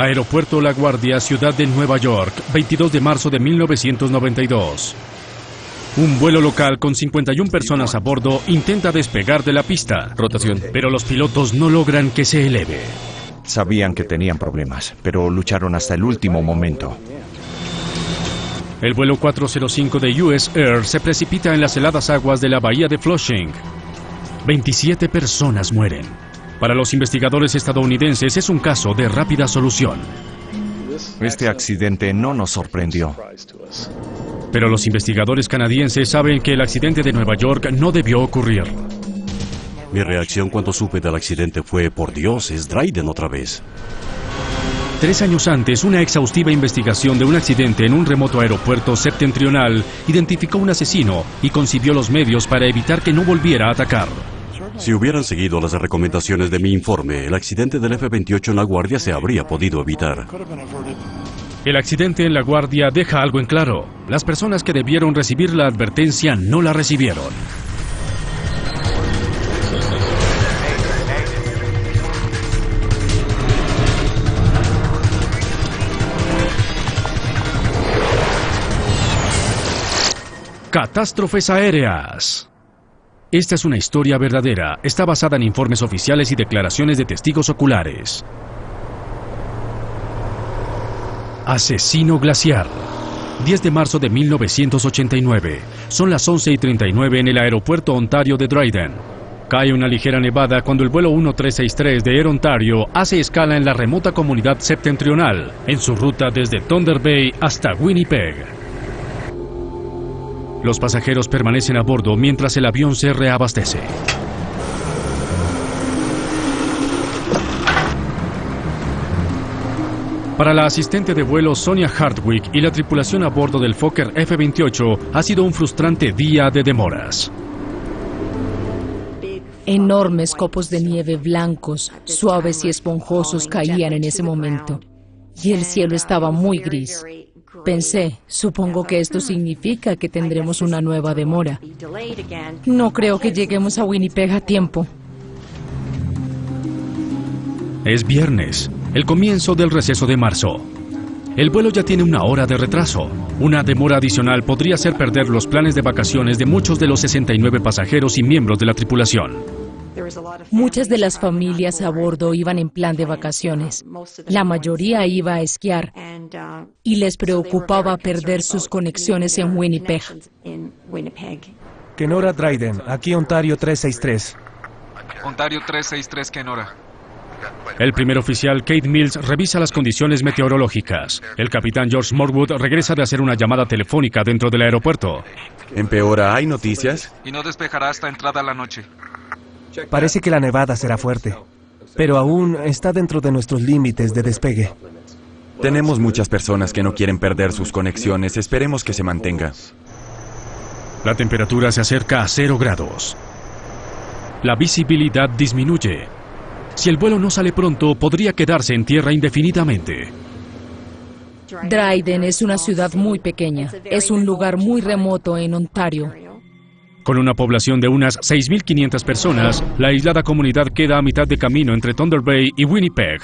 Aeropuerto La Guardia, Ciudad de Nueva York, 22 de marzo de 1992. Un vuelo local con 51 personas a bordo intenta despegar de la pista. Rotación. Pero los pilotos no logran que se eleve. Sabían que tenían problemas, pero lucharon hasta el último momento. El vuelo 405 de US Air se precipita en las heladas aguas de la bahía de Flushing. 27 personas mueren. Para los investigadores estadounidenses es un caso de rápida solución. Este accidente no nos sorprendió. Pero los investigadores canadienses saben que el accidente de Nueva York no debió ocurrir. Mi reacción cuando supe del accidente fue, por Dios, es Dryden otra vez. 3 años antes, una exhaustiva investigación de un accidente en un remoto aeropuerto septentrional identificó un asesino y concibió los medios para evitar que no volviera a atacar. Si hubieran seguido las recomendaciones de mi informe, el accidente del F-28 en La Guardia se habría podido evitar. El accidente en La Guardia deja algo en claro. Las personas que debieron recibir la advertencia no la recibieron. Catástrofes aéreas. Esta es una historia verdadera. Está basada en informes oficiales y declaraciones de testigos oculares. Asesino glaciar. 10 de marzo de 1989. Son las 11:39 en el aeropuerto Ontario de Dryden. Cae una ligera nevada cuando el vuelo 1363 de Air Ontario hace escala en la remota comunidad septentrional, en su ruta desde Thunder Bay hasta Winnipeg. Los pasajeros permanecen a bordo mientras el avión se reabastece. Para la asistente de vuelo Sonia Hardwick y la tripulación a bordo del Fokker F-28 ha sido un frustrante día de demoras. Enormes copos de nieve blancos, suaves y esponjosos caían en ese momento, y el cielo estaba muy gris. Pensé, supongo que esto significa que tendremos una nueva demora. No creo que lleguemos a Winnipeg a tiempo. Es viernes, el comienzo del receso de marzo. El vuelo ya tiene 1 hora de retraso. Una demora adicional podría hacer perder los planes de vacaciones de muchos de los 69 pasajeros y miembros de la tripulación. Muchas de las familias a bordo iban en plan de vacaciones. La mayoría iba a esquiar y les preocupaba perder sus conexiones en Winnipeg. Kenora Dryden, aquí Ontario 363. Ontario 363, Kenora. El primer oficial, Kate Mills, revisa las condiciones meteorológicas. El capitán George Morwood regresa de hacer una llamada telefónica dentro del aeropuerto. ¿Empeora? ¿Hay noticias? Y no despejará hasta entrada la noche. Parece que la nevada será fuerte, pero aún está dentro de nuestros límites de despegue. Tenemos muchas personas que no quieren perder sus conexiones. Esperemos que se mantenga. La temperatura se acerca a 0 grados. La visibilidad disminuye. Si el vuelo no sale pronto, podría quedarse en tierra indefinidamente. Dryden es una ciudad muy pequeña. Es un lugar muy remoto en Ontario. Con una población de unas 6.500 personas, la aislada comunidad queda a mitad de camino entre Thunder Bay y Winnipeg.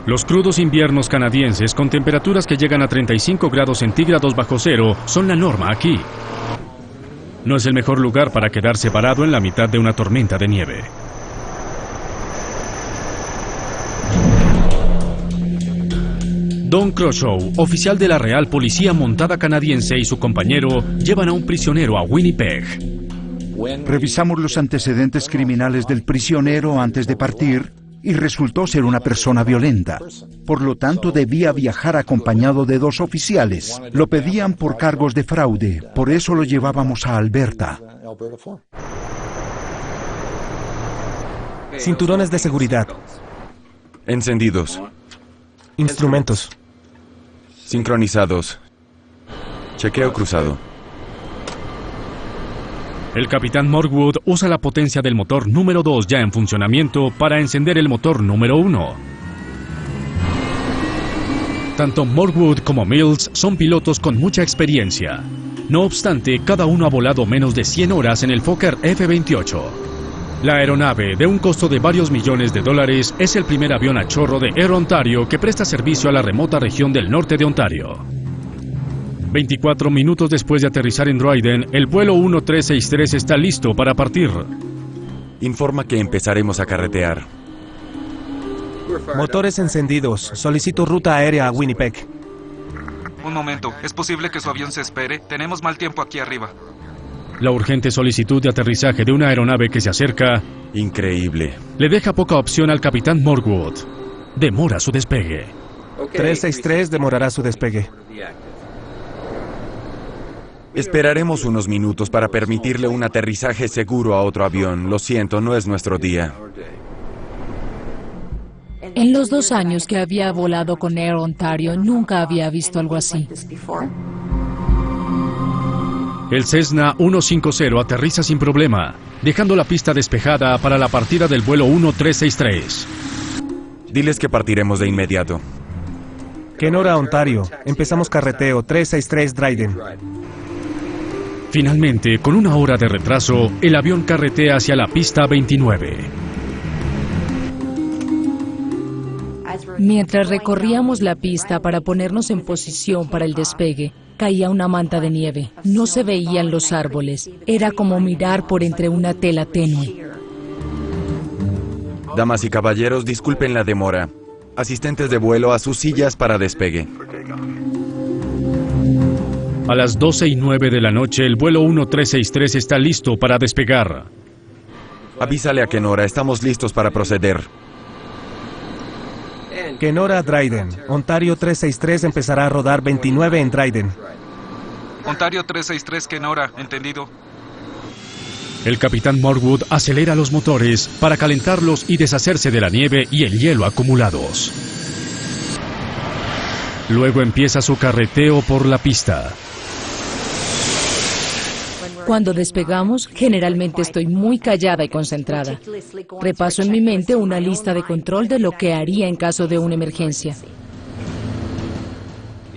Los crudos inviernos canadienses, con temperaturas que llegan a 35 grados centígrados bajo cero, son la norma aquí. No es el mejor lugar para quedarse varado en la mitad de una tormenta de nieve. Don Croshaw, oficial de la Real Policía Montada canadiense, y su compañero llevan a un prisionero a Winnipeg. Revisamos los antecedentes criminales del prisionero antes de partir y resultó ser una persona violenta. Por lo tanto, debía viajar acompañado de 2 oficiales. Lo pedían por cargos de fraude, por eso lo llevábamos a Alberta. Cinturones de seguridad. Encendidos. Instrumentos. Sincronizados. Chequeo cruzado. El capitán Morwood usa la potencia del motor número 2 ya en funcionamiento para encender el motor número 1. Tanto Morwood como Mills son pilotos con mucha experiencia. No obstante, cada uno ha volado menos de 100 horas en el Fokker F-28. La aeronave, de un costo de varios millones de dólares, es el primer avión a chorro de Air Ontario que presta servicio a la remota región del norte de Ontario. 24 minutos después de aterrizar en Dryden, el vuelo 1363 está listo para partir. Informa que empezaremos a carretear. Motores encendidos. Solicito ruta aérea a Winnipeg. Un momento, ¿es posible que su avión se espere? Tenemos mal tiempo aquí arriba. La urgente solicitud de aterrizaje de una aeronave que se acerca Increíble. le deja poca opción al capitán Morwood. Demora su despegue. 363 demorará su despegue. Esperaremos unos minutos para permitirle un aterrizaje seguro a otro avión. Lo siento, no es nuestro día. En los 2 años que había volado con Air Ontario, nunca había visto algo así. El Cessna 150 aterriza sin problema, dejando la pista despejada para la partida del vuelo 1363. Diles que partiremos de inmediato. Kenora, Ontario. Empezamos carreteo. 363 Dryden. Finalmente, con 1 hora de retraso, el avión carretea hacia la pista 29. Mientras recorríamos la pista para ponernos en posición para el despegue, caía una manta de nieve. No se veían los árboles. Era como mirar por entre una tela tenue. Damas y caballeros, disculpen la demora. Asistentes de vuelo a sus sillas para despegue. A las 12:09 de la noche, el vuelo 1363 está listo para despegar. Avísale a Kenora, estamos listos para proceder. Kenora, Dryden. Ontario 363 empezará a rodar 29 en Dryden. Ontario 363 Kenora, entendido. El capitán Morwood acelera los motores para calentarlos y deshacerse de la nieve y el hielo acumulados. Luego empieza su carreteo por la pista. Cuando despegamos, generalmente estoy muy callada y concentrada. Repaso en mi mente una lista de control de lo que haría en caso de una emergencia.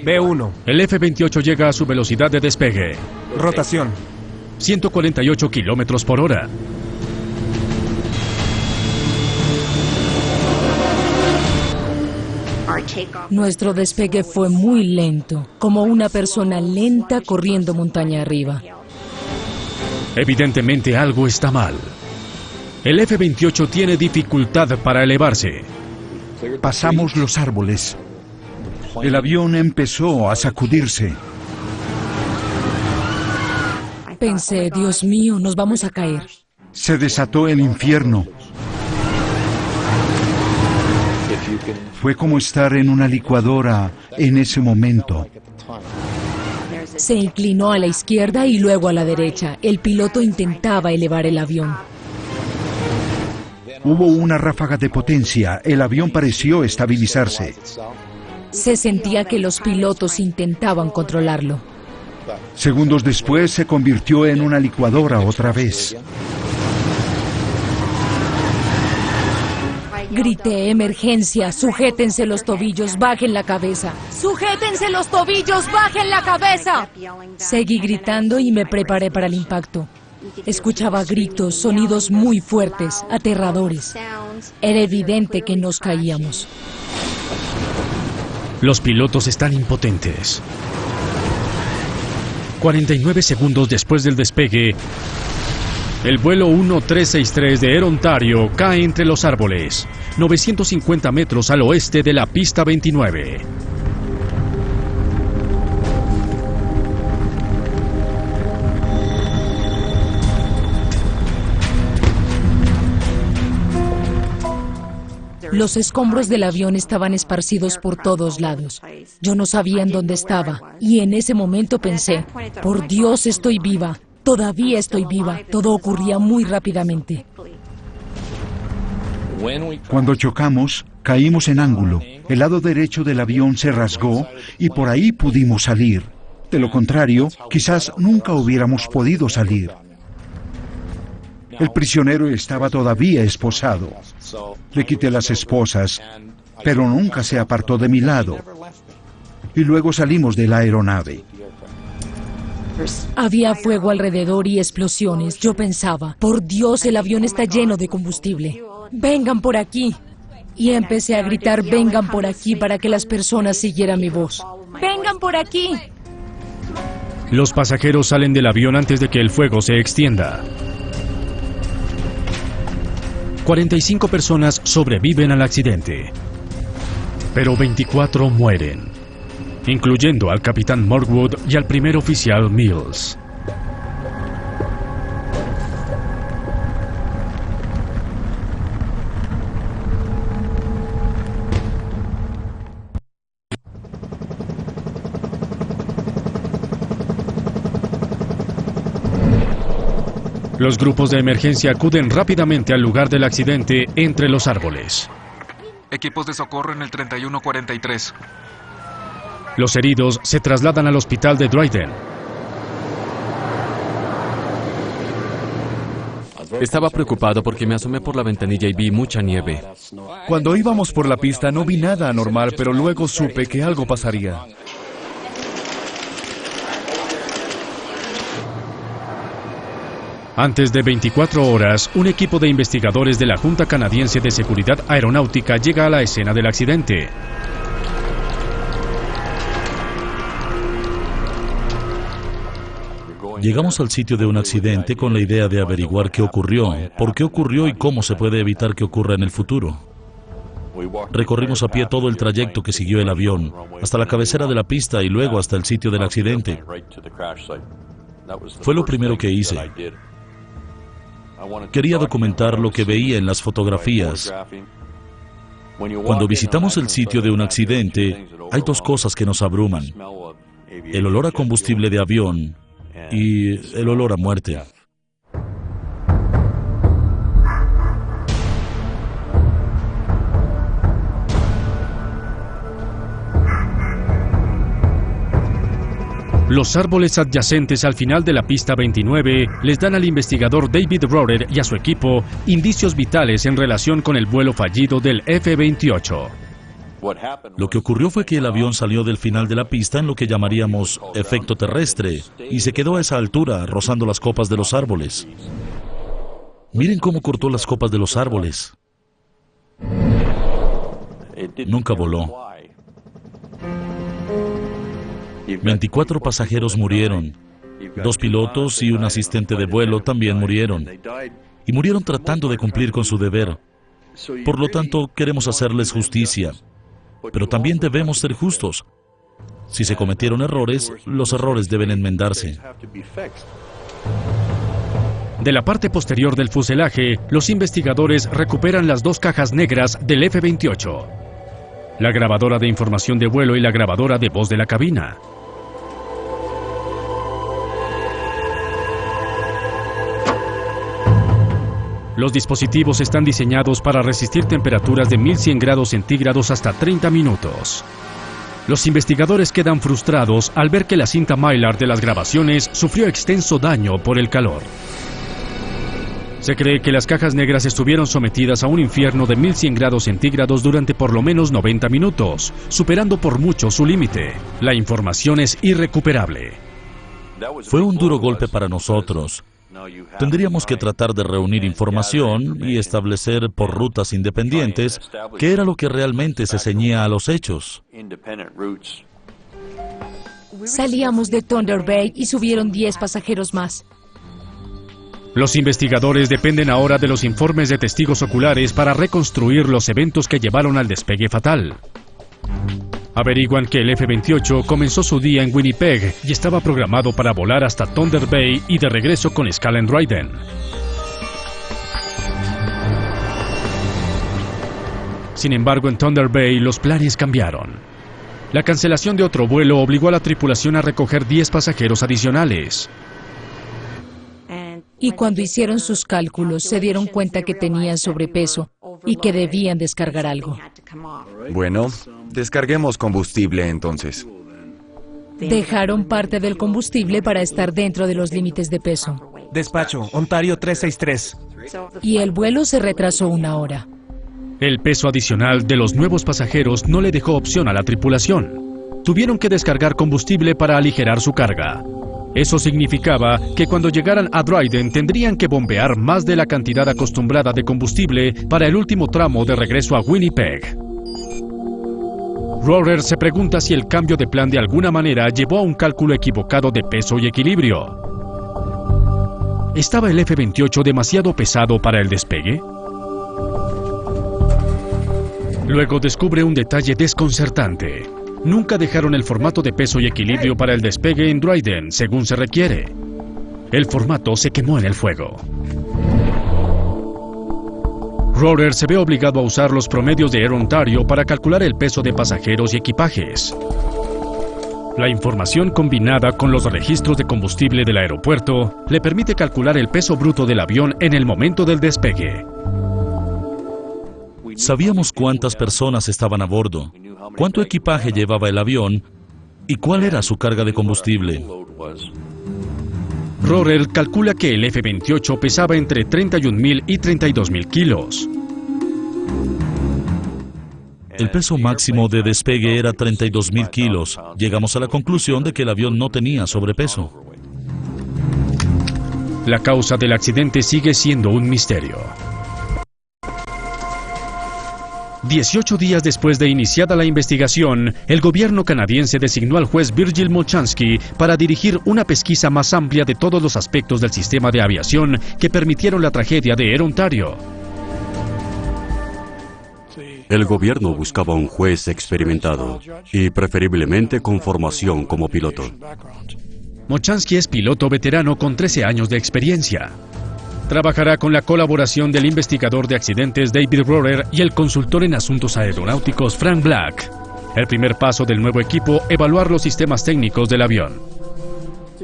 B1. El F-28 llega a su velocidad de despegue, Rotación. 148 kilómetros por hora. Nuestro despegue fue muy lento, como una persona lenta corriendo montaña arriba. Evidentemente algo está mal. El F-28 tiene dificultad para elevarse. Pasamos los árboles. El avión empezó a sacudirse. Pensé, Dios mío, nos vamos a caer. Se desató el infierno. Fue como estar en una licuadora en ese momento. Se inclinó a la izquierda y luego a la derecha. El piloto intentaba elevar el avión. Hubo una ráfaga de potencia. El avión pareció estabilizarse. Se sentía que los pilotos intentaban controlarlo. Segundos después se convirtió en una licuadora otra vez. Grité, emergencia, sujétense los tobillos, bajen la cabeza. ¡Sujétense los tobillos, bajen la cabeza! Seguí gritando y me preparé para el impacto. Escuchaba gritos, sonidos muy fuertes, aterradores. Era evidente que nos caíamos. Los pilotos están impotentes. 49 segundos después del despegue, el vuelo 1363 de Air Ontario cae entre los árboles, 950 metros al oeste de la pista 29. Los escombros del avión estaban esparcidos por todos lados. Yo no sabía en dónde estaba, y en ese momento pensé, por Dios, estoy viva. Todavía estoy viva. Todo ocurría muy rápidamente. Cuando chocamos, caímos en ángulo. El lado derecho del avión se rasgó y por ahí pudimos salir. De lo contrario, quizás nunca hubiéramos podido salir. El prisionero estaba todavía esposado. Le quité las esposas, pero nunca se apartó de mi lado. Y luego salimos de la aeronave. Había fuego alrededor y explosiones. Yo pensaba, por Dios, el avión está lleno de combustible. ¡Vengan por aquí! Y empecé a gritar, vengan por aquí, para que las personas siguieran mi voz. ¡Vengan por aquí! Los pasajeros salen del avión antes de que el fuego se extienda. 45 personas sobreviven al accidente, pero 24 mueren, incluyendo al capitán Morwood y al primer oficial Mills. Los grupos de emergencia acuden rápidamente al lugar del accidente entre los árboles. Equipos de socorro en el 3143. Los heridos se trasladan al hospital de Dryden. Estaba preocupado porque me asomé por la ventanilla y vi mucha nieve. Cuando íbamos por la pista no vi nada anormal, pero luego supe que algo pasaría. Antes de 24 horas, un equipo de investigadores de la Junta Canadiense de Seguridad Aeronáutica llega a la escena del accidente. Llegamos al sitio de un accidente con la idea de averiguar qué ocurrió, por qué ocurrió y cómo se puede evitar que ocurra en el futuro. Recorrimos a pie todo el trayecto que siguió el avión, hasta la cabecera de la pista y luego hasta el sitio del accidente. Fue lo primero que hice. Quería documentar lo que veía en las fotografías. Cuando visitamos el sitio de un accidente, hay dos cosas que nos abruman: el olor a combustible de avión y el olor a muerte. Los árboles adyacentes al final de la pista 29 les dan al investigador David Rohrer y a su equipo indicios vitales en relación con el vuelo fallido del F-28. Lo que ocurrió fue que el avión salió del final de la pista en lo que llamaríamos efecto terrestre y se quedó a esa altura, rozando las copas de los árboles. Miren cómo cortó las copas de los árboles. Nunca voló. 24 pasajeros murieron. 2 pilotos y un asistente de vuelo también murieron. Y murieron tratando de cumplir con su deber. Por lo tanto, queremos hacerles justicia. Pero también debemos ser justos. Si se cometieron errores, los errores deben enmendarse. De la parte posterior del fuselaje, los investigadores recuperan las 2 cajas negras del F-28. La grabadora de información de vuelo y la grabadora de voz de la cabina. Los dispositivos están diseñados para resistir temperaturas de 1100 grados centígrados hasta 30 minutos. Los investigadores quedan frustrados al ver que la cinta Mylar de las grabaciones sufrió extenso daño por el calor. Se cree que las cajas negras estuvieron sometidas a un infierno de 1100 grados centígrados durante por lo menos 90 minutos, superando por mucho su límite. La información es irrecuperable. Fue un duro golpe para nosotros. Tendríamos que tratar de reunir información y establecer por rutas independientes qué era lo que realmente se ceñía a los hechos. Salíamos de Thunder Bay y subieron 10 pasajeros más. Los investigadores dependen ahora de los informes de testigos oculares para reconstruir los eventos que llevaron al despegue fatal. Averiguan que el F-28 comenzó su día en Winnipeg y estaba programado para volar hasta Thunder Bay y de regreso con escala en Dryden. Sin embargo, en Thunder Bay los planes cambiaron. La cancelación de otro vuelo obligó a la tripulación a recoger 10 pasajeros adicionales. Y cuando hicieron sus cálculos, se dieron cuenta que tenían sobrepeso y que debían descargar algo. Bueno, descarguemos combustible entonces. Dejaron parte del combustible para estar dentro de los límites de peso. Despacho, Ontario 363. Y el vuelo se retrasó 1 hora. El peso adicional de los nuevos pasajeros no le dejó opción a la tripulación. Tuvieron que descargar combustible para aligerar su carga. Eso significaba que cuando llegaran a Dryden tendrían que bombear más de la cantidad acostumbrada de combustible para el último tramo de regreso a Winnipeg. Rohrer se pregunta si el cambio de plan de alguna manera llevó a un cálculo equivocado de peso y equilibrio. ¿Estaba el F-28 demasiado pesado para el despegue? Luego descubre un detalle desconcertante. Nunca dejaron el formato de peso y equilibrio para el despegue en Dryden, según se requiere. El formato se quemó en el fuego. Rohrer se ve obligado a usar los promedios de Air Ontario para calcular el peso de pasajeros y equipajes. La información combinada con los registros de combustible del aeropuerto le permite calcular el peso bruto del avión en el momento del despegue. Sabíamos cuántas personas estaban a bordo, cuánto equipaje llevaba el avión y cuál era su carga de combustible. Rohrer calcula que el F-28 pesaba entre 31.000 y 32.000 kilos. El peso máximo de despegue era 32.000 kilos. Llegamos a la conclusión de que el avión no tenía sobrepeso. La causa del accidente sigue siendo un misterio. 18 días después de iniciada la investigación, el gobierno canadiense designó al juez Virgil Molchansky para dirigir una pesquisa más amplia de todos los aspectos del sistema de aviación que permitieron la tragedia de Air Ontario. El gobierno buscaba un juez experimentado y preferiblemente con formación como piloto. Molchansky es piloto veterano con 13 años de experiencia. Trabajará con la colaboración del investigador de accidentes David Rohrer y el consultor en asuntos aeronáuticos Frank Black. El primer paso del nuevo equipo, evaluar los sistemas técnicos del avión.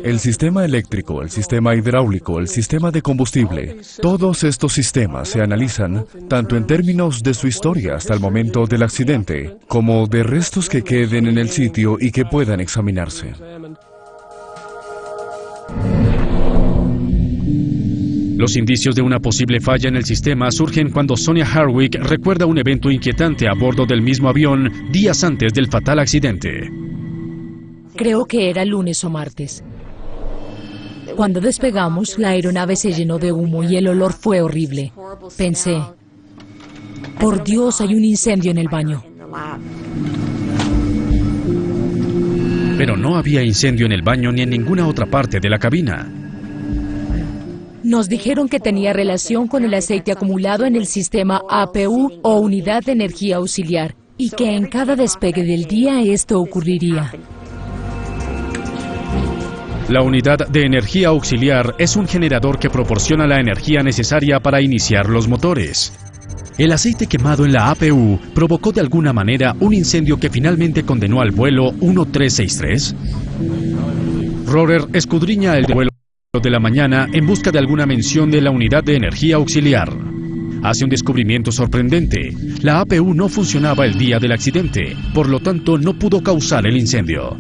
El sistema eléctrico, el sistema hidráulico, el sistema de combustible, todos estos sistemas se analizan tanto en términos de su historia hasta el momento del accidente, como de restos que queden en el sitio y que puedan examinarse. Los indicios de una posible falla en el sistema surgen cuando Sonia Harwick recuerda un evento inquietante a bordo del mismo avión días antes del fatal accidente. Creo que era lunes o martes. Cuando despegamos, la aeronave se llenó de humo y el olor fue horrible. Pensé, por Dios, hay un incendio en el baño. Pero no había incendio en el baño ni en ninguna otra parte de la cabina. Nos dijeron que tenía relación con el aceite acumulado en el sistema APU o Unidad de Energía Auxiliar y que en cada despegue del día esto ocurriría. La unidad de energía auxiliar es un generador que proporciona la energía necesaria para iniciar los motores. El aceite quemado en la APU provocó de alguna manera un incendio que finalmente condenó al vuelo 1363. Rohrer escudriña el vuelo de la mañana en busca de alguna mención de la unidad de energía auxiliar. Hace un descubrimiento sorprendente. La APU no funcionaba el día del accidente, por lo tanto no pudo causar el incendio.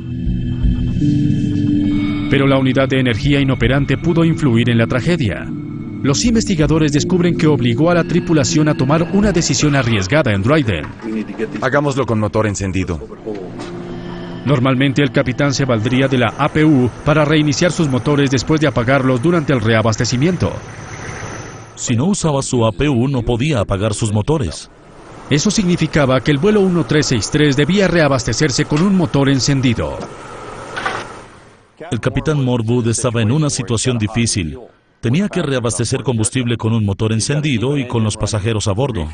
Pero la unidad de energía inoperante pudo influir en la tragedia. Los investigadores descubren que obligó a la tripulación a tomar una decisión arriesgada en Dryden. Hagámoslo con motor encendido. Normalmente el capitán se valdría de la APU para reiniciar sus motores después de apagarlos durante el reabastecimiento. Si no usaba su APU, no podía apagar sus motores. Eso significaba que el vuelo 1363 debía reabastecerse con un motor encendido. El capitán Morwood estaba en una situación difícil. Tenía que reabastecer combustible con un motor encendido y con los pasajeros a bordo.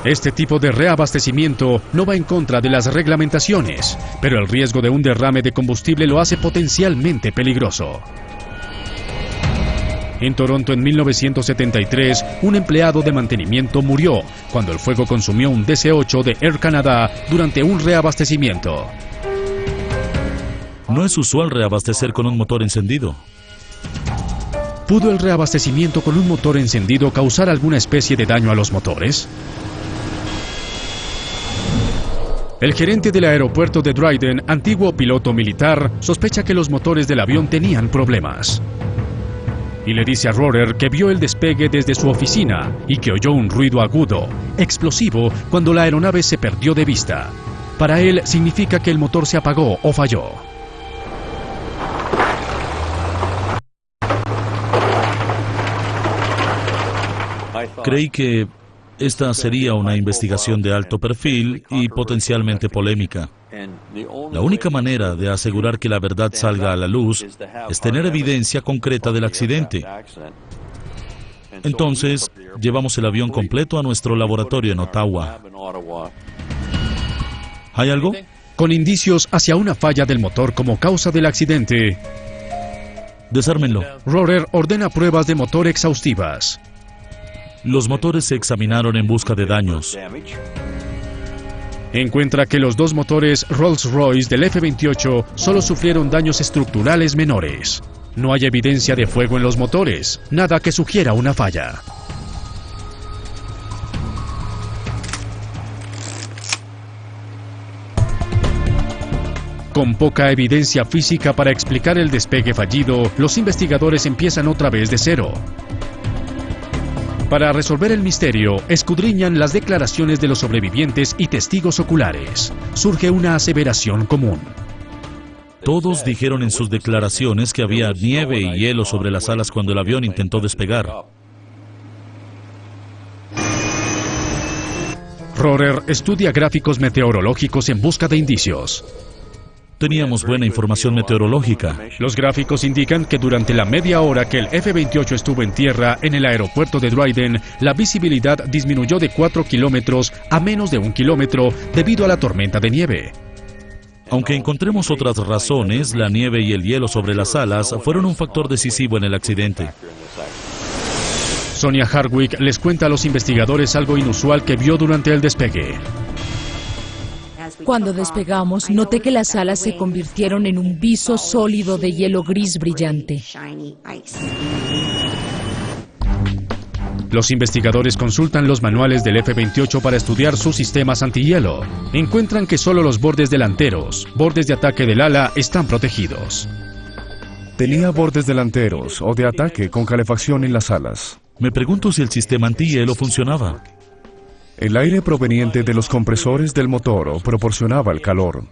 Este tipo de reabastecimiento no va en contra de las reglamentaciones, pero el riesgo de un derrame de combustible lo hace potencialmente peligroso. En Toronto en 1973, un empleado de mantenimiento murió cuando el fuego consumió un DC-8 de Air Canada durante un reabastecimiento. No es usual reabastecer con un motor encendido. ¿Pudo el reabastecimiento con un motor encendido causar alguna especie de daño a los motores? El gerente del aeropuerto de Dryden, antiguo piloto militar, sospecha que los motores del avión tenían problemas. Y le dice a Rohrer que vio el despegue desde su oficina y que oyó un ruido agudo, explosivo, cuando la aeronave se perdió de vista. Para él significa que el motor se apagó o falló. Creí que esta sería una investigación de alto perfil y potencialmente polémica. La única manera de asegurar que la verdad salga a la luz es tener evidencia concreta del accidente. Entonces, llevamos el avión completo a nuestro laboratorio en Ottawa. ¿Hay algo? Con indicios hacia una falla del motor como causa del accidente, Desármenlo. Rohrer ordena pruebas de motor exhaustivas. Los motores se examinaron en busca de daños. Encuentra que los dos motores Rolls-Royce del F-28 solo sufrieron daños estructurales menores. No hay evidencia de fuego en los motores, nada que sugiera una falla. Con poca evidencia física para explicar el despegue fallido, los investigadores empiezan otra vez de cero. Para resolver el misterio, escudriñan las declaraciones de los sobrevivientes y testigos oculares. Surge una aseveración común. Todos dijeron en sus declaraciones que había nieve y hielo sobre las alas cuando el avión intentó despegar. Rohrer estudia gráficos meteorológicos en busca de indicios. Teníamos buena información meteorológica. Los gráficos indican que durante la media hora que el F-28 estuvo en tierra en el aeropuerto de Dryden, la visibilidad disminuyó de 4 kilómetros a menos de 1 kilómetro debido a la tormenta de nieve. Aunque encontremos otras razones, la nieve y el hielo sobre las alas fueron un factor decisivo en el accidente. Sonia Hardwick les cuenta a los investigadores algo inusual que vio durante el despegue. Cuando despegamos, noté que las alas se convirtieron en un viso sólido de hielo gris brillante. Los investigadores consultan los manuales del F-28 para estudiar sus sistemas antihielo. Encuentran que solo los bordes delanteros, bordes de ataque del ala, están protegidos. Tenía bordes delanteros o de ataque con calefacción en las alas. Me pregunto si el sistema antihielo funcionaba. El aire proveniente de los compresores del motor proporcionaba el calor.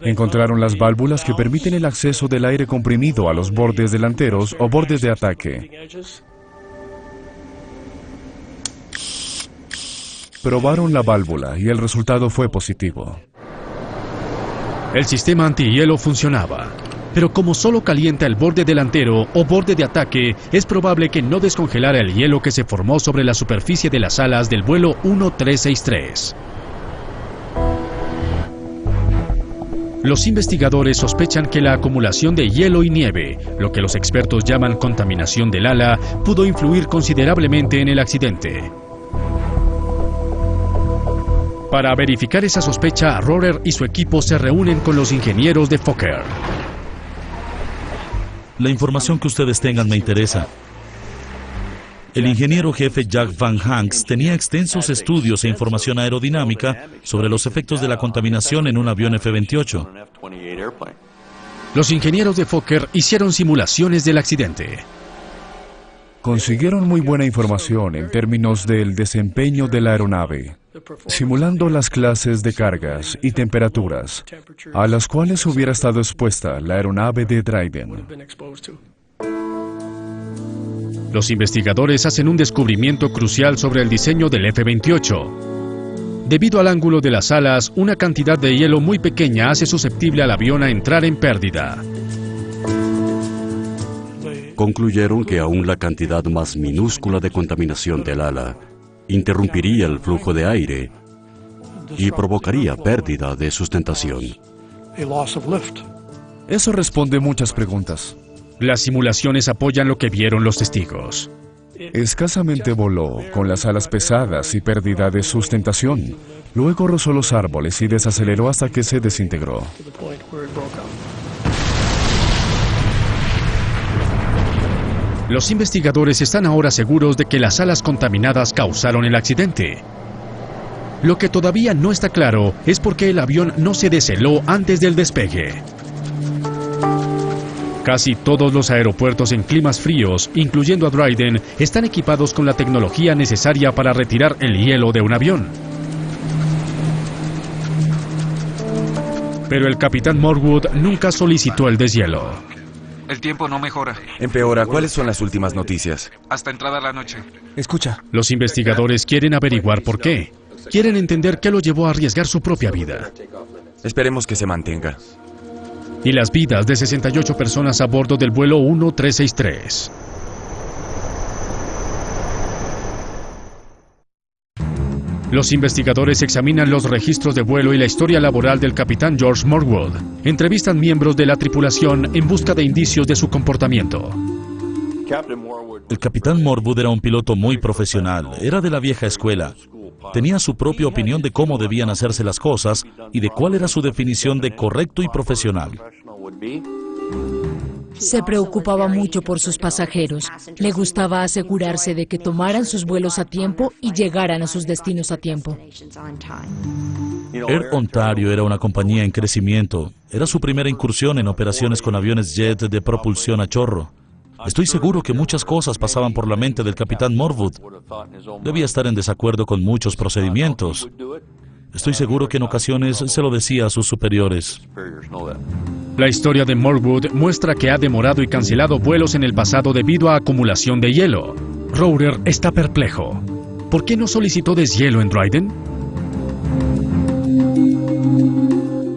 Encontraron las válvulas que permiten el acceso del aire comprimido a los bordes delanteros o bordes de ataque. Probaron la válvula y el resultado fue positivo. El sistema antihielo funcionaba, pero como solo calienta el borde delantero o borde de ataque, es probable que no descongelara el hielo que se formó sobre la superficie de las alas del vuelo 1363. Los investigadores sospechan que la acumulación de hielo y nieve, lo que los expertos llaman contaminación del ala, pudo influir considerablemente en el accidente. Para verificar esa sospecha, Rohrer y su equipo se reúnen con los ingenieros de Fokker. La información que ustedes tengan me interesa. El ingeniero jefe Jack Van Hanks tenía extensos estudios e información aerodinámica sobre los efectos de la contaminación en un avión F-28. Los ingenieros de Fokker hicieron simulaciones del accidente. Consiguieron muy buena información en términos del desempeño de la aeronave, simulando las clases de cargas y temperaturas a las cuales hubiera estado expuesta la aeronave de Dryden. Los investigadores hacen un descubrimiento crucial sobre el diseño del F-28. Debido al ángulo de las alas, una cantidad de hielo muy pequeña hace susceptible al avión a entrar en pérdida. Concluyeron que aún la cantidad más minúscula de contaminación del ala interrumpiría el flujo de aire y provocaría pérdida de sustentación. Eso responde muchas preguntas. Las simulaciones apoyan lo que vieron los testigos. Escasamente voló, con las alas pesadas y pérdida de sustentación. Luego rozó los árboles y desaceleró hasta que se desintegró. Los investigadores están ahora seguros de que las alas contaminadas causaron el accidente. Lo que todavía no está claro es por qué el avión no se desheló antes del despegue. Casi todos los aeropuertos en climas fríos, incluyendo a Dryden, están equipados con la tecnología necesaria para retirar el hielo de un avión. Pero el capitán Morwood nunca solicitó el deshielo. El tiempo no mejora. Empeora. ¿Cuáles son las últimas noticias? Hasta entrada la noche. Escucha. Los investigadores quieren averiguar por qué. Quieren entender qué lo llevó a arriesgar su propia vida. Esperemos que se mantenga. Y las vidas de 68 personas a bordo del vuelo 1363. Los investigadores examinan los registros de vuelo y la historia laboral del capitán George Morwood. Entrevistan miembros de la tripulación en busca de indicios de su comportamiento. El capitán Morwood era un piloto muy profesional, era de la vieja escuela. Tenía su propia opinión de cómo debían hacerse las cosas y de cuál era su definición de correcto y profesional. Se preocupaba mucho por sus pasajeros. Le gustaba asegurarse de que tomaran sus vuelos a tiempo y llegaran a sus destinos a tiempo. Air Ontario era una compañía en crecimiento. Era su primera incursión en operaciones con aviones jet de propulsión a chorro. Estoy seguro que muchas cosas pasaban por la mente del capitán Morwood. Debía estar en desacuerdo con muchos procedimientos. Estoy seguro que en ocasiones se lo decía a sus superiores. La historia de Morwood muestra que ha demorado y cancelado vuelos en el pasado debido a acumulación de hielo. Rohrer está perplejo. ¿Por qué no solicitó deshielo en Dryden?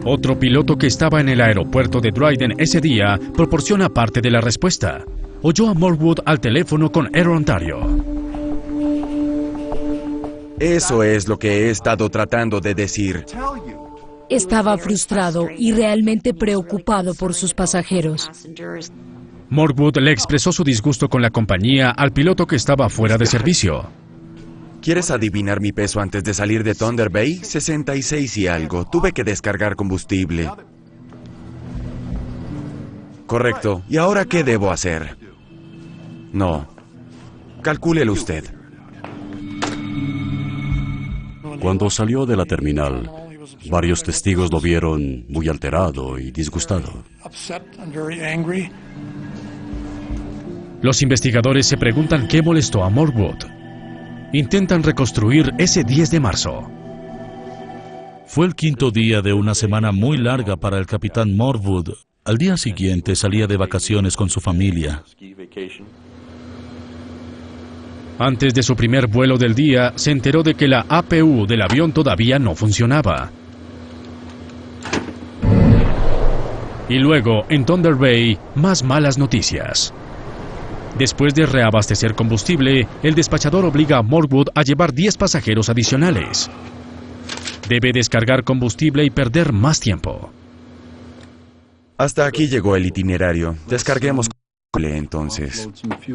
Otro piloto que estaba en el aeropuerto de Dryden ese día proporciona parte de la respuesta. Oyó a Morwood al teléfono con Air Ontario. Eso es lo que he estado tratando de decir. Estaba frustrado y realmente preocupado por sus pasajeros. Morwood le expresó su disgusto con la compañía al piloto que estaba fuera de servicio. ¿Quieres adivinar mi peso antes de salir de Thunder Bay? 66 y algo. Tuve que descargar combustible. Correcto. ¿Y ahora qué debo hacer? No. Calcúlelo usted. Cuando salió de la terminal, varios testigos lo vieron muy alterado y disgustado. Los investigadores se preguntan qué molestó a Morwood. Intentan reconstruir ese 10 de marzo. Fue el quinto día de una semana muy larga para el capitán Morwood. Al día siguiente salía de vacaciones con su familia. Antes de su primer vuelo del día, se enteró de que la APU del avión todavía no funcionaba. Y luego, en Thunder Bay, más malas noticias. Después de reabastecer combustible, el despachador obliga a Morwood a llevar 10 pasajeros adicionales. Debe descargar combustible y perder más tiempo. Hasta aquí llegó el itinerario. Descarguemos entonces.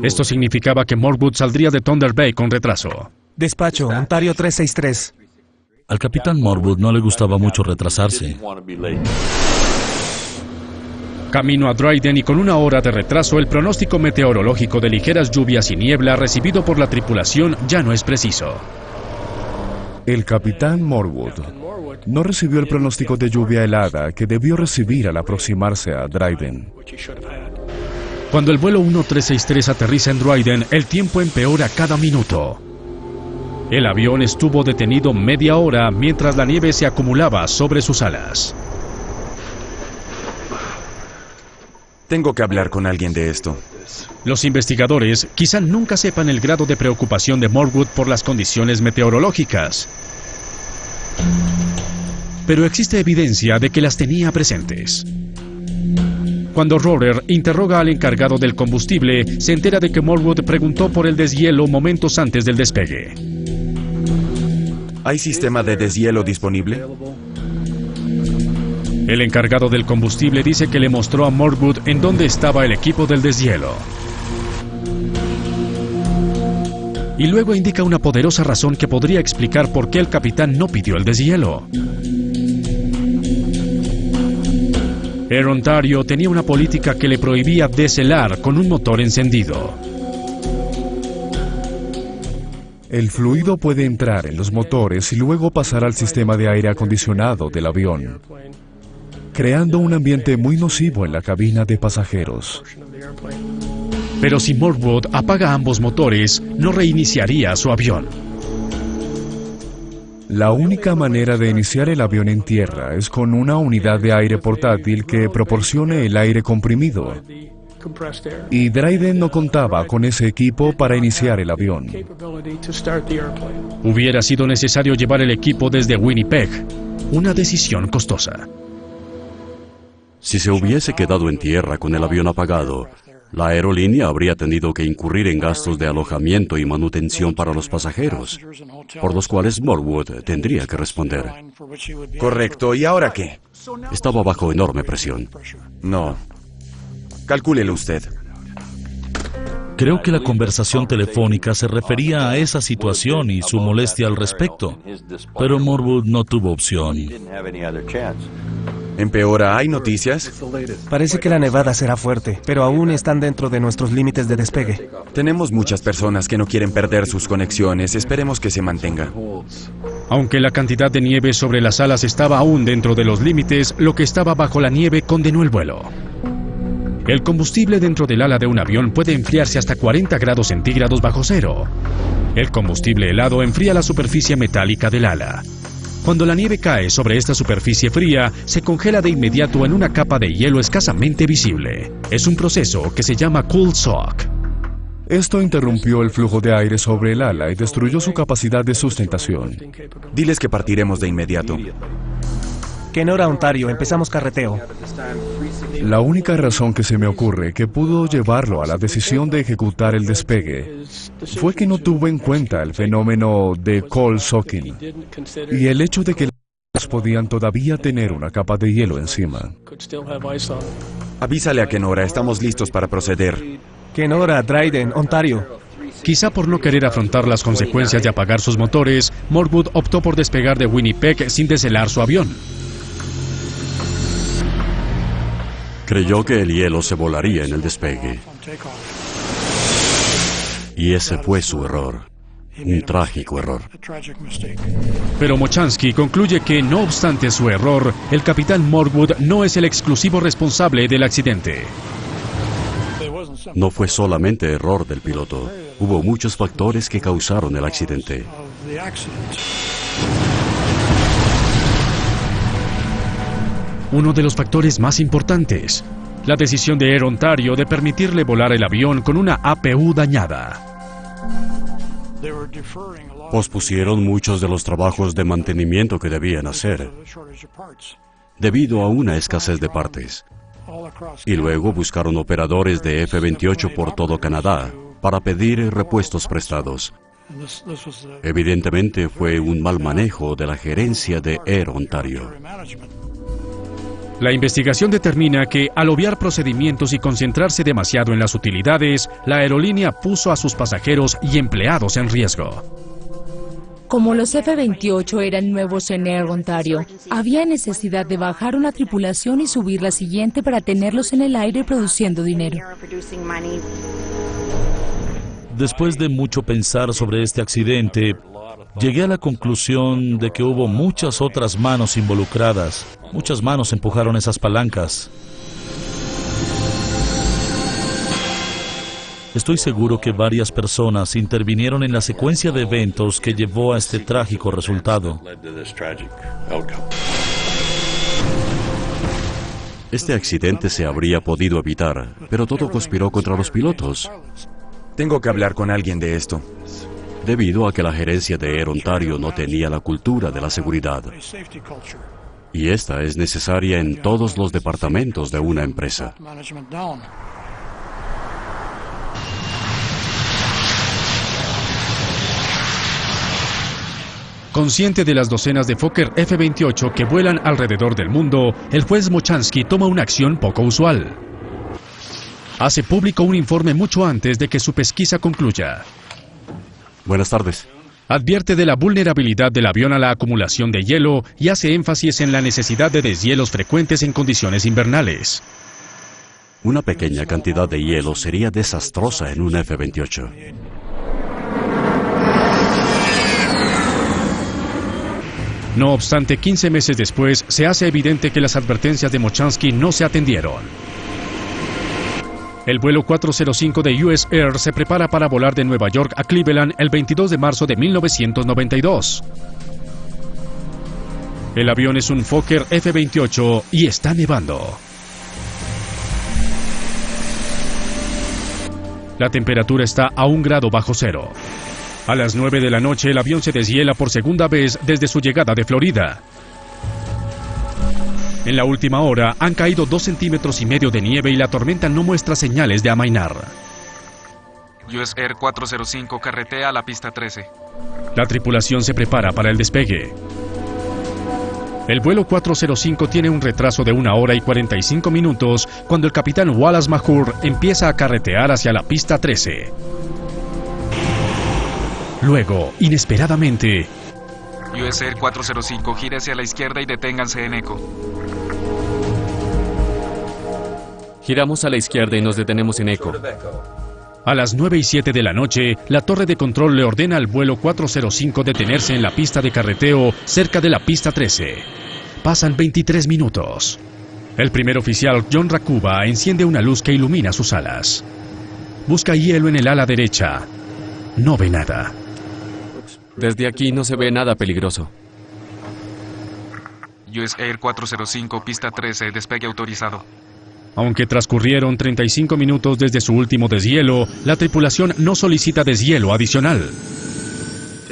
Esto significaba que Morwood saldría de Thunder Bay con retraso. Despacho, Ontario 363. Al capitán Morwood no le gustaba mucho retrasarse. Camino a Dryden y con una hora de retraso, el pronóstico meteorológico de ligeras lluvias y niebla recibido por la tripulación ya no es preciso. El capitán Morwood no recibió el pronóstico de lluvia helada que debió recibir al aproximarse a Dryden. Cuando el vuelo 1363 aterriza en Dryden, el tiempo empeora cada minuto. El avión estuvo detenido media hora mientras la nieve se acumulaba sobre sus alas. Tengo que hablar con alguien de esto. Los investigadores quizá nunca sepan el grado de preocupación de Morwood por las condiciones meteorológicas. Pero existe evidencia de que las tenía presentes. Cuando Rohrer interroga al encargado del combustible, se entera de que Morwood preguntó por el deshielo momentos antes del despegue. ¿Hay sistema de deshielo disponible? El encargado del combustible dice que le mostró a Morwood en dónde estaba el equipo del deshielo. Y luego indica una poderosa razón que podría explicar por qué el capitán no pidió el deshielo. Air Ontario tenía una política que le prohibía deshelar con un motor encendido. El fluido puede entrar en los motores y luego pasar al sistema de aire acondicionado del avión, creando un ambiente muy nocivo en la cabina de pasajeros. Pero si Morwood apaga ambos motores, no reiniciaría su avión. La única manera de iniciar el avión en tierra es con una unidad de aire portátil que proporcione el aire comprimido. Y Dryden no contaba con ese equipo para iniciar el avión. Hubiera sido necesario llevar el equipo desde Winnipeg, una decisión costosa. Si se hubiese quedado en tierra con el avión apagado, la aerolínea habría tenido que incurrir en gastos de alojamiento y manutención para los pasajeros, por los cuales Morwood tendría que responder. Correcto, ¿y ahora qué? Estaba bajo enorme presión. No. Calcúlelo usted. Creo que la conversación telefónica se refería a esa situación y su molestia al respecto, pero Morwood no tuvo opción. ¿Empeora? ¿Hay noticias? Parece que la nevada será fuerte, pero aún están dentro de nuestros límites de despegue. Tenemos muchas personas que no quieren perder sus conexiones. Esperemos que se mantenga. Aunque la cantidad de nieve sobre las alas estaba aún dentro de los límites, lo que estaba bajo la nieve condenó el vuelo. El combustible dentro del ala de un avión puede enfriarse hasta 40 grados centígrados bajo cero. El combustible helado enfría la superficie metálica del ala. Cuando la nieve cae sobre esta superficie fría, se congela de inmediato en una capa de hielo escasamente visible. Es un proceso que se llama cold shock. Esto interrumpió el flujo de aire sobre el ala y destruyó su capacidad de sustentación. Diles que partiremos de inmediato. Kenora, Ontario, empezamos carreteo. La única razón que se me ocurre que pudo llevarlo a la decisión de ejecutar el despegue fue que no tuvo en cuenta el fenómeno de cold shocking y el hecho de que las podían todavía tener una capa de hielo encima. Avísale a Kenora, estamos listos para proceder. Kenora, Dryden, Ontario. Quizá por no querer afrontar las consecuencias de apagar sus motores, Morwood optó por despegar de Winnipeg sin deshelar su avión. Creyó que el hielo se volaría en el despegue. Y ese fue su error. Un trágico error. Pero Mochansky concluye que, no obstante su error, el capitán Morwood no es el exclusivo responsable del accidente. No fue solamente error del piloto. Hubo muchos factores que causaron el accidente. Uno de los factores más importantes, la decisión de Air Ontario de permitirle volar el avión con una APU dañada. Pospusieron muchos de los trabajos de mantenimiento que debían hacer, debido a una escasez de partes. Y luego buscaron operadores de F-28 por todo Canadá para pedir repuestos prestados. Evidentemente fue un mal manejo de la gerencia de Air Ontario. La investigación determina que, al obviar procedimientos y concentrarse demasiado en las utilidades, la aerolínea puso a sus pasajeros y empleados en riesgo. Como los F-28 eran nuevos en Air Ontario, había necesidad de bajar una tripulación y subir la siguiente para tenerlos en el aire produciendo dinero. Después de mucho pensar sobre este accidente, llegué a la conclusión de que hubo muchas otras manos involucradas. Muchas manos empujaron esas palancas. Estoy seguro que varias personas intervinieron en la secuencia de eventos que llevó a este trágico resultado. Este accidente se habría podido evitar, pero todo conspiró contra los pilotos. Tengo que hablar con alguien de esto. Debido a que la gerencia de Air Ontario no tenía la cultura de la seguridad. Y esta es necesaria en todos los departamentos de una empresa. Consciente de las docenas de Fokker F-28 que vuelan alrededor del mundo, el juez Mochansky toma una acción poco usual. Hace público un informe mucho antes de que su pesquisa concluya. Buenas tardes. Advierte de la vulnerabilidad del avión a la acumulación de hielo y hace énfasis en la necesidad de deshielos frecuentes en condiciones invernales. Una pequeña cantidad de hielo sería desastrosa en un F-28. No obstante, 15 meses después, se hace evidente que las advertencias de Mochansky no se atendieron. El vuelo 405 de US Air se prepara para volar de Nueva York a Cleveland el 22 de marzo de 1992. El avión es un Fokker F-28 y está nevando. La temperatura está a 1 grado bajo cero. A las 9 de la noche, el avión se deshiela por segunda vez desde su llegada de Florida. En la última hora, han caído 2,5 centímetros de nieve y la tormenta no muestra señales de amainar. US Air 405 carretea a la pista 13. La tripulación se prepara para el despegue. El vuelo 405 tiene un retraso de 1 hora y 45 minutos cuando el capitán Wallace Mahoor empieza a carretear hacia la pista 13. Luego, inesperadamente, US Air 405 gira hacia la izquierda y deténganse en eco. Giramos a la izquierda y nos detenemos en eco. a las 9:07 de la noche, la torre de control le ordena al vuelo 405 detenerse en la pista de carreteo cerca de la pista 13. Pasan 23 minutos. El primer oficial, John Rakuba, enciende una luz que ilumina sus alas. Busca hielo en el ala derecha. No ve nada. Desde aquí no se ve nada peligroso. US Air 405, pista 13, despegue autorizado. Aunque transcurrieron 35 minutos desde su último deshielo, la tripulación no solicita deshielo adicional.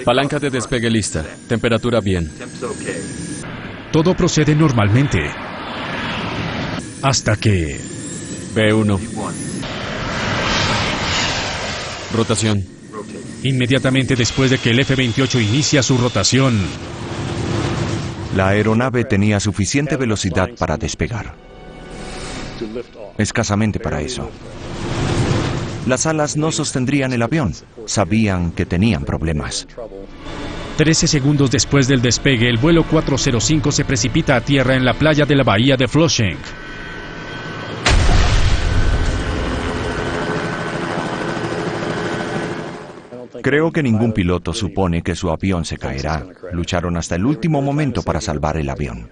Palanca de despegue lista. Temperatura bien. Todo procede normalmente. Hasta que... B1. Rotación. Inmediatamente después de que el F-28 inicia su rotación, la aeronave tenía suficiente velocidad para despegar. Escasamente para eso. Las alas no sostendrían el avión. Sabían que tenían problemas. 13 segundos después del despegue, el vuelo 405 se precipita a tierra en la playa de la bahía de Flushing. Creo que ningún piloto supone que su avión se caerá. Lucharon hasta el último momento para salvar el avión.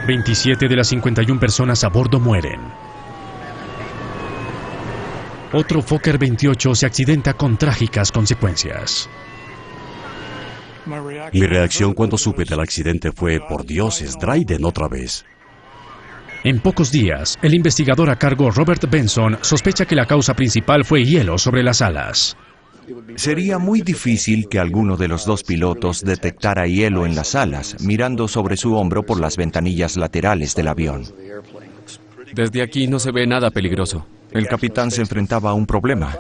27 de las 51 personas a bordo mueren. Otro Fokker 28 se accidenta con trágicas consecuencias. Mi reacción cuando supe del accidente fue, por Dios, es Dryden otra vez. En pocos días, el investigador a cargo Robert Benson sospecha que la causa principal fue hielo sobre las alas. Sería muy difícil que alguno de los dos pilotos detectara hielo en las alas, mirando sobre su hombro por las ventanillas laterales del avión. Desde aquí no se ve nada peligroso. El capitán se enfrentaba a un problema.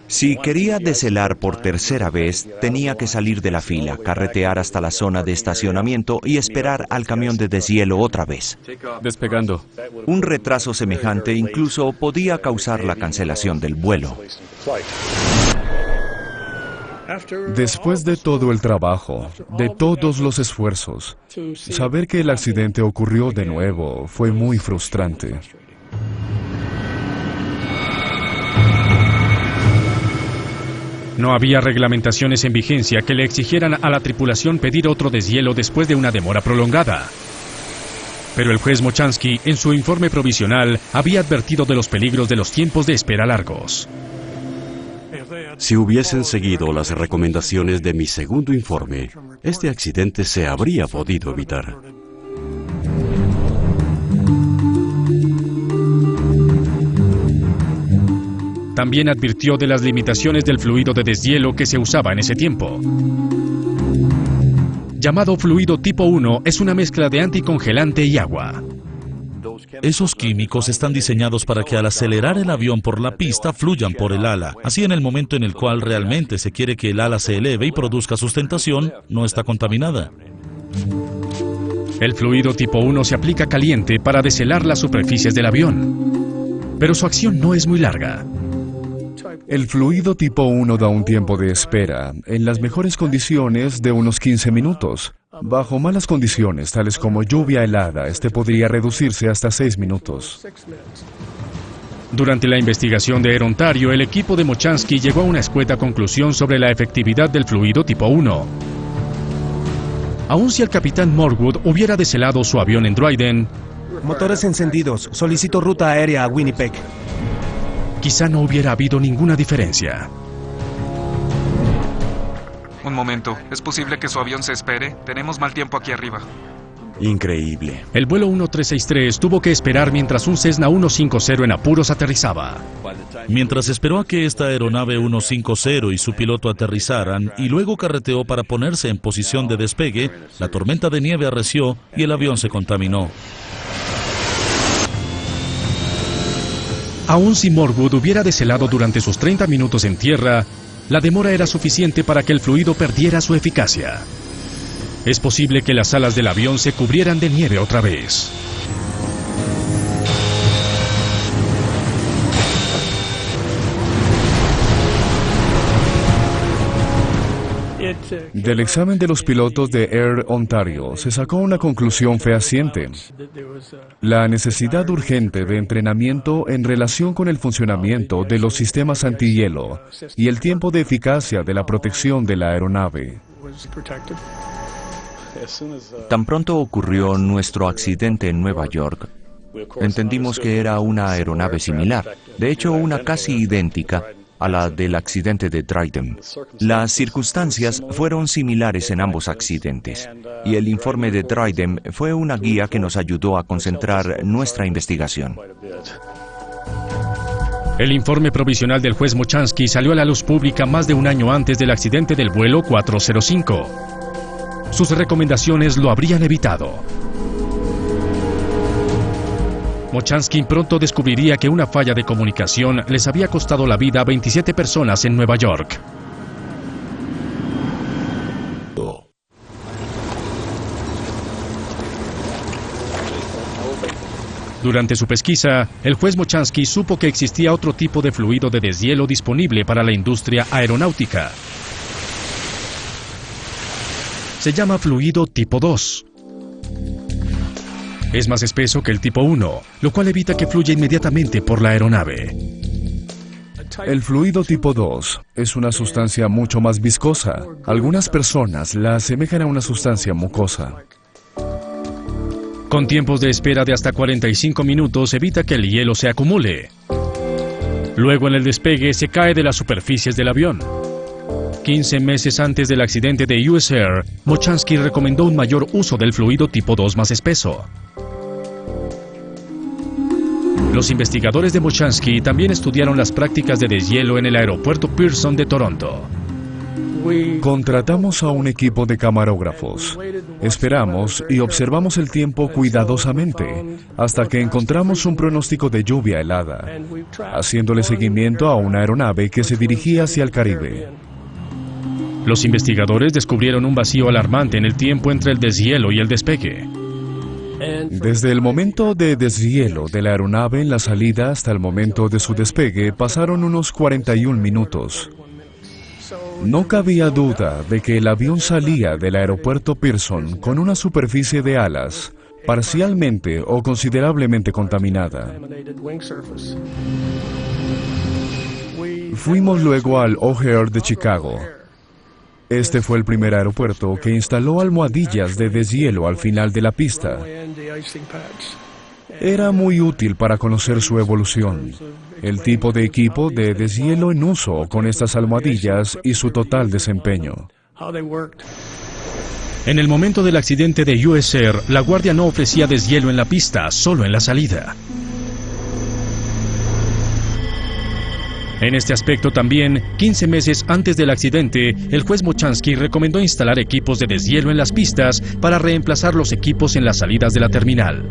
Si quería deshelar por tercera vez, tenía que salir de la fila, carretear hasta la zona de estacionamiento y esperar al camión de deshielo otra vez. Despegando. Un retraso semejante incluso podía causar la cancelación del vuelo. Después de todo el trabajo, de todos los esfuerzos, saber que el accidente ocurrió de nuevo fue muy frustrante. No había reglamentaciones en vigencia que le exigieran a la tripulación pedir otro deshielo después de una demora prolongada. Pero el juez Mochansky, en su informe provisional, había advertido de los peligros de los tiempos de espera largos. Si hubiesen seguido las recomendaciones de mi segundo informe, este accidente se habría podido evitar. También advirtió de las limitaciones del fluido de deshielo que se usaba en ese tiempo. Llamado fluido tipo 1, es una mezcla de anticongelante y agua. Esos químicos están diseñados para que al acelerar el avión por la pista fluyan por el ala. Así, en el momento en el cual realmente se quiere que el ala se eleve y produzca sustentación, no está contaminada. El fluido tipo 1 se aplica caliente para deshelar las superficies del avión. Pero su acción no es muy larga. El fluido tipo 1 da un tiempo de espera, en las mejores condiciones, de unos 15 minutos. Bajo malas condiciones, tales como lluvia helada, este podría reducirse hasta 6 minutos. Durante la investigación de Air Ontario, el equipo de Mochansky llegó a una escueta conclusión sobre la efectividad del fluido tipo 1. Aun si el capitán Morwood hubiera deshelado su avión en Dryden, motores encendidos, solicito ruta aérea a Winnipeg. Quizá no hubiera habido ninguna diferencia. Un momento, ¿es posible que su avión se espere? Tenemos mal tiempo aquí arriba. Increíble. El vuelo 1363 tuvo que esperar mientras un Cessna 150 en apuros aterrizaba. Mientras esperó a que esta aeronave 150 y su piloto aterrizaran y luego carreteó para ponerse en posición de despegue, la tormenta de nieve arreció y el avión se contaminó. Aun si Morwood hubiera deshelado durante sus 30 minutos en tierra, la demora era suficiente para que el fluido perdiera su eficacia. Es posible que las alas del avión se cubrieran de nieve otra vez. Del examen de los pilotos de Air Ontario se sacó una conclusión fehaciente: la necesidad urgente de entrenamiento en relación con el funcionamiento de los sistemas antihielo y el tiempo de eficacia de la protección de la aeronave. Tan pronto ocurrió nuestro accidente en Nueva York, entendimos que era una aeronave similar, de hecho una casi idéntica a la del accidente de Dryden. Las circunstancias fueron similares en ambos accidentes, y el informe de Dryden fue una guía que nos ayudó a concentrar nuestra investigación. El informe provisional del juez Mochansky salió a la luz pública más de un año antes del accidente del vuelo 405. Sus recomendaciones lo habrían evitado. Mochansky pronto descubriría que una falla de comunicación les había costado la vida a 27 personas en Nueva York. Durante su pesquisa, el juez Mochansky supo que existía otro tipo de fluido de deshielo disponible para la industria aeronáutica. Se llama fluido tipo 2. Es más espeso que el tipo 1, lo cual evita que fluya inmediatamente por la aeronave. El fluido tipo 2 es una sustancia mucho más viscosa. Algunas personas la asemejan a una sustancia mucosa. Con tiempos de espera de hasta 45 minutos evita que el hielo se acumule. Luego en el despegue se cae de las superficies del avión. 15 meses antes del accidente de US Air, Mochansky recomendó un mayor uso del fluido tipo 2 más espeso. Los investigadores de Mochansky también estudiaron las prácticas de deshielo en el aeropuerto Pearson de Toronto. Contratamos a un equipo de camarógrafos. Esperamos y observamos el tiempo cuidadosamente hasta que encontramos un pronóstico de lluvia helada, haciéndole seguimiento a una aeronave que se dirigía hacia el Caribe. Los investigadores descubrieron un vacío alarmante en el tiempo entre el deshielo y el despegue. Desde el momento de deshielo de la aeronave en la salida hasta el momento de su despegue pasaron unos 41 minutos. No cabía duda de que el avión salía del aeropuerto Pearson con una superficie de alas parcialmente o considerablemente contaminada. Fuimos luego al O'Hare de Chicago. Este fue el primer aeropuerto que instaló almohadillas de deshielo al final de la pista. Era muy útil para conocer su evolución, el tipo de equipo de deshielo en uso con estas almohadillas y su total desempeño. En el momento del accidente de US Air, la Guardia no ofrecía deshielo en la pista, solo en la salida. En este aspecto también, 15 meses antes del accidente, el juez Mochansky recomendó instalar equipos de deshielo en las pistas para reemplazar los equipos en las salidas de la terminal.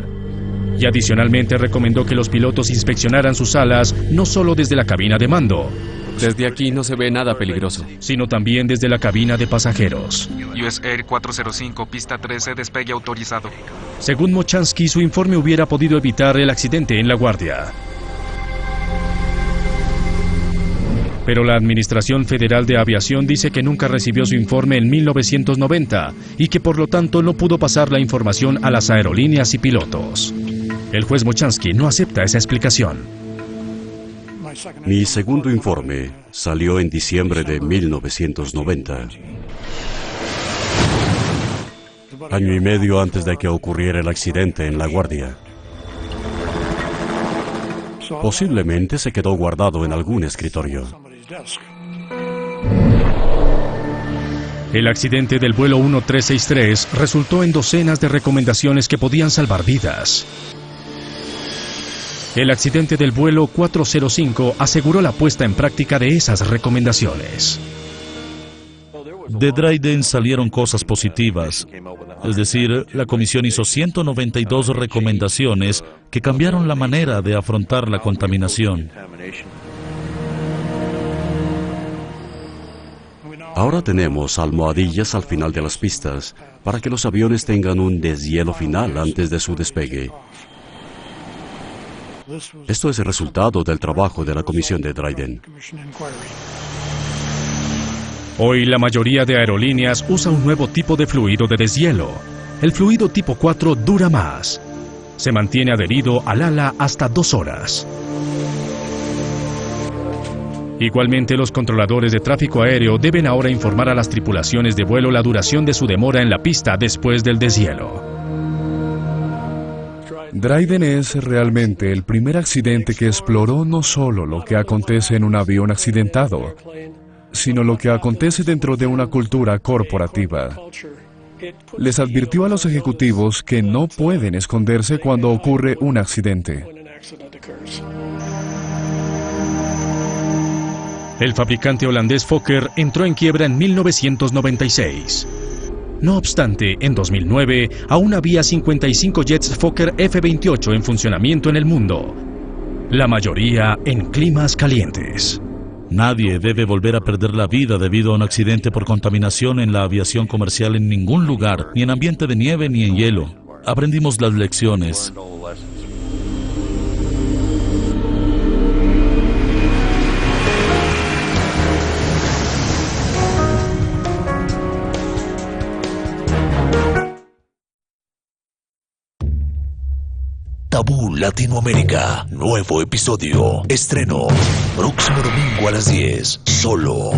Y adicionalmente recomendó que los pilotos inspeccionaran sus alas no solo desde la cabina de mando, Desde aquí no se ve nada peligroso, sino también desde la cabina de pasajeros. US Air 405, pista 13, despegue autorizado. Según Mochansky, su informe hubiera podido evitar el accidente en La Guardia. Pero la Administración Federal de Aviación dice que nunca recibió su informe en 1990 y que por lo tanto no pudo pasar la información a las aerolíneas y pilotos. El juez Mochansky no acepta esa explicación. Mi segundo informe salió en diciembre de 1990. Año y medio antes de que ocurriera el accidente en La Guardia. Posiblemente se quedó guardado en algún escritorio. El accidente del vuelo 1363 resultó en docenas de recomendaciones que podían salvar vidas. El accidente del vuelo 405 aseguró la puesta en práctica de esas recomendaciones. De Dryden salieron cosas positivas. Es decir, la comisión hizo 192 recomendaciones que cambiaron la manera de afrontar la contaminación. Ahora tenemos almohadillas al final de las pistas para que los aviones tengan un deshielo final antes de su despegue. Esto es el resultado del trabajo de la comisión de Dryden. Hoy la mayoría de aerolíneas usa un nuevo tipo de fluido de deshielo. El fluido tipo 4 dura más. Se mantiene adherido al ala hasta 2 horas. Igualmente, los controladores de tráfico aéreo deben ahora informar a las tripulaciones de vuelo la duración de su demora en la pista después del deshielo. Dryden es realmente el primer accidente que exploró no solo lo que acontece en un avión accidentado, sino lo que acontece dentro de una cultura corporativa. Les advirtió a los ejecutivos que no pueden esconderse cuando ocurre un accidente. El fabricante holandés Fokker entró en quiebra en 1996. No obstante, en 2009 aún había 55 jets Fokker F-28 en funcionamiento en el mundo, la mayoría en climas calientes. Nadie debe volver a perder la vida debido a un accidente por contaminación en la aviación comercial en ningún lugar, ni en ambiente de nieve ni en hielo. Aprendimos las lecciones. Tabú Latinoamérica, nuevo episodio, estreno, próximo domingo a las 10, solo